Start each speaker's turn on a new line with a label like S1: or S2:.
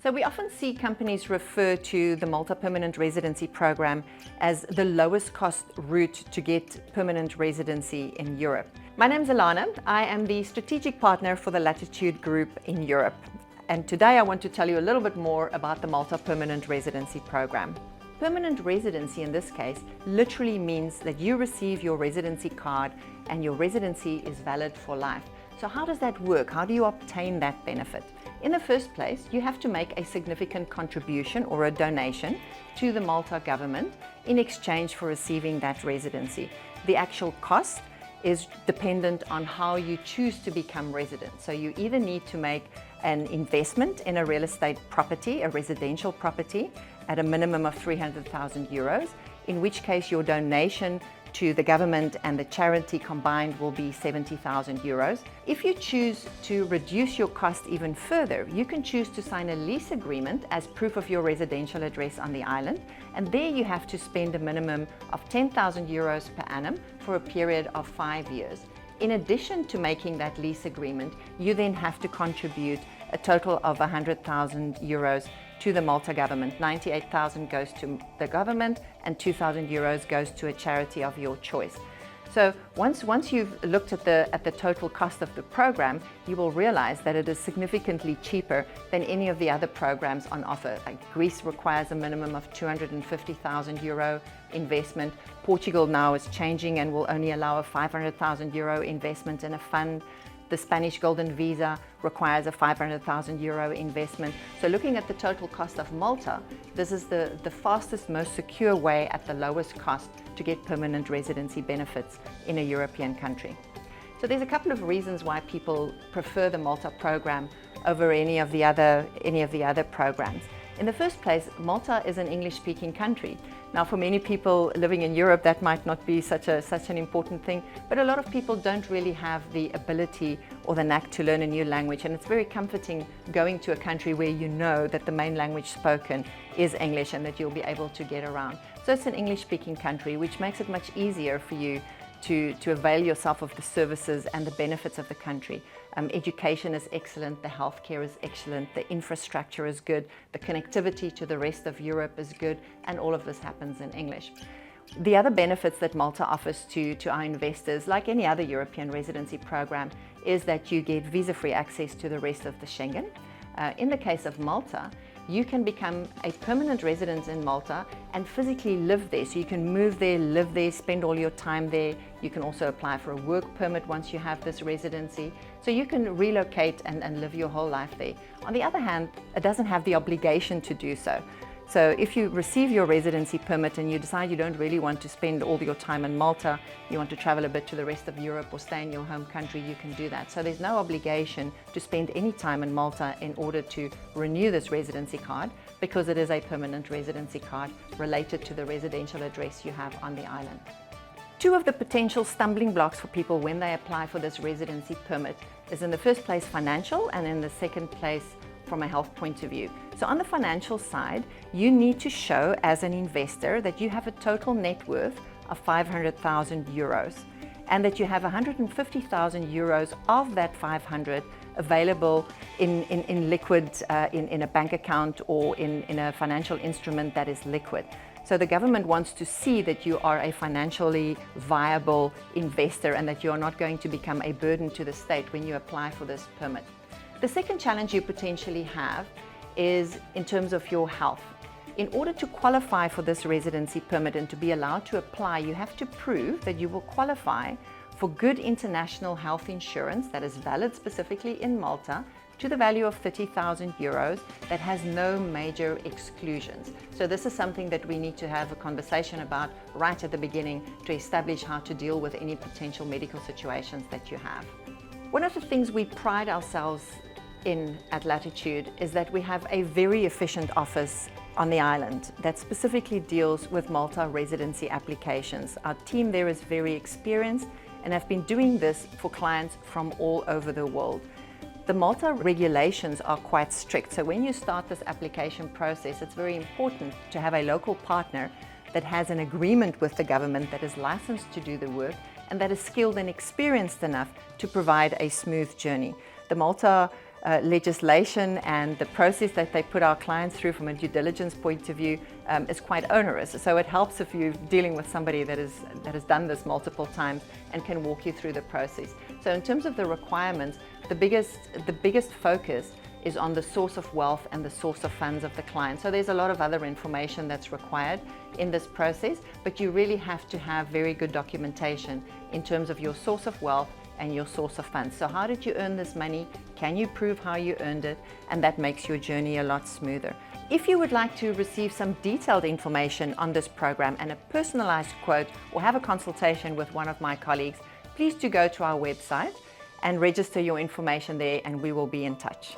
S1: So we often see companies refer to the Malta Permanent Residency Program as the lowest cost route to get permanent residency in Europe. My name is Ilana. I am the strategic partner for the Latitude Group in Europe. And today I want to tell you a little bit more about the Malta Permanent Residency Program. Permanent residency in this case literally means that you receive your residency card and your residency is valid for life. So how does that work? How do you obtain that benefit? In the first place, you have to make a significant contribution or a donation to the Malta government in exchange for receiving that residency. The actual cost is dependent on how you choose to become resident. So you either need to make an investment in a real estate property, a residential property, at a minimum of 300,000 euros, in which case your donation to the government and the charity combined will be 70,000 euros. If you choose to reduce your cost even further, you can choose to sign a lease agreement as proof of your residential address on the island, and there you have to spend a minimum of 10,000 euros per annum for a period of 5 years. In addition to making that lease agreement, you then have to contribute a total of 100,000 euros to the Malta government. 98,000 goes to the government and 2,000 euros goes to a charity of your choice. So once you've looked at the total cost of the program, you will realize that it is significantly cheaper than any of the other programs on offer. Like Greece requires a minimum of 250,000 euro investment. Portugal now is changing and will only allow a 500,000 euro investment in a fund. The Spanish Golden Visa requires a 500,000 euro investment. So looking at the total cost of Malta, this is the fastest, most secure way at the lowest cost to get permanent residency benefits in a European country. So there's a couple of reasons why people prefer the Malta program over any of the other programs. In the first place, Malta is an English-speaking country. Now, for many people living in Europe, that might not be such an important thing, but a lot of people don't really have the ability or the knack to learn a new language, and it's very comforting going to a country where you know that the main language spoken is English and that you'll be able to get around. So it's an English-speaking country, which makes it much easier for you to avail yourself of the services and the benefits of the country. Education is excellent, the healthcare is excellent, the infrastructure is good, the connectivity to the rest of Europe is good, and all of this happens in English. The other benefits that Malta offers to our investors, like any other European residency program, is that you get visa-free access to the rest of the Schengen. In the case of Malta, you can become a permanent resident in Malta and physically live there. So you can move there, live there, spend all your time there. You can also apply for a work permit once you have this residency. So you can relocate and live your whole life there. On the other hand, it doesn't have the obligation to do so. So if you receive your residency permit and you decide you don't really want to spend all your time in Malta, you want to travel a bit to the rest of Europe or stay in your home country, you can do that. So there's no obligation to spend any time in Malta in order to renew this residency card, because it is a permanent residency card related to the residential address you have on the island. Two of the potential stumbling blocks for people when they apply for this residency permit is, in the first place, financial, and in the second place, from a health point of view. So on the financial side, you need to show as an investor that you have a total net worth of 500,000 euros and that you have 150,000 euros of that 500 available in liquid, in a bank account or in a financial instrument that is liquid. So the government wants to see that you are a financially viable investor and that you are not going to become a burden to the state when you apply for this permit. The second challenge you potentially have is in terms of your health. In order to qualify for this residency permit and to be allowed to apply, you have to prove that you will qualify for good international health insurance that is valid specifically in Malta to the value of 30,000 euros that has no major exclusions. So this is something that we need to have a conversation about right at the beginning to establish how to deal with any potential medical situations that you have. One of the things we pride ourselves in at Latitude is that we have a very efficient office on the island that specifically deals with Malta residency applications. Our team there is very experienced and have been doing this for clients from all over the world. The Malta regulations are quite strict, so when you start this application process, it's very important to have a local partner that has an agreement with the government, that is licensed to do the work, and that is skilled and experienced enough to provide a smooth journey. The Malta legislation and the process that they put our clients through from a due diligence point of view is quite onerous. So it helps if you're dealing with somebody that has done this multiple times and can walk you through the process. So in terms of the requirements, the biggest focus is on the source of wealth and the source of funds of the client. So there's a lot of other information that's required in this process, but you really have to have very good documentation in terms of your source of wealth and your source of funds. So how did you earn this money? Can you prove how you earned it? And that makes your journey a lot smoother. If you would like to receive some detailed information on this program and a personalized quote or have a consultation with one of my colleagues, please do go to our website and register your information there, and we will be in touch.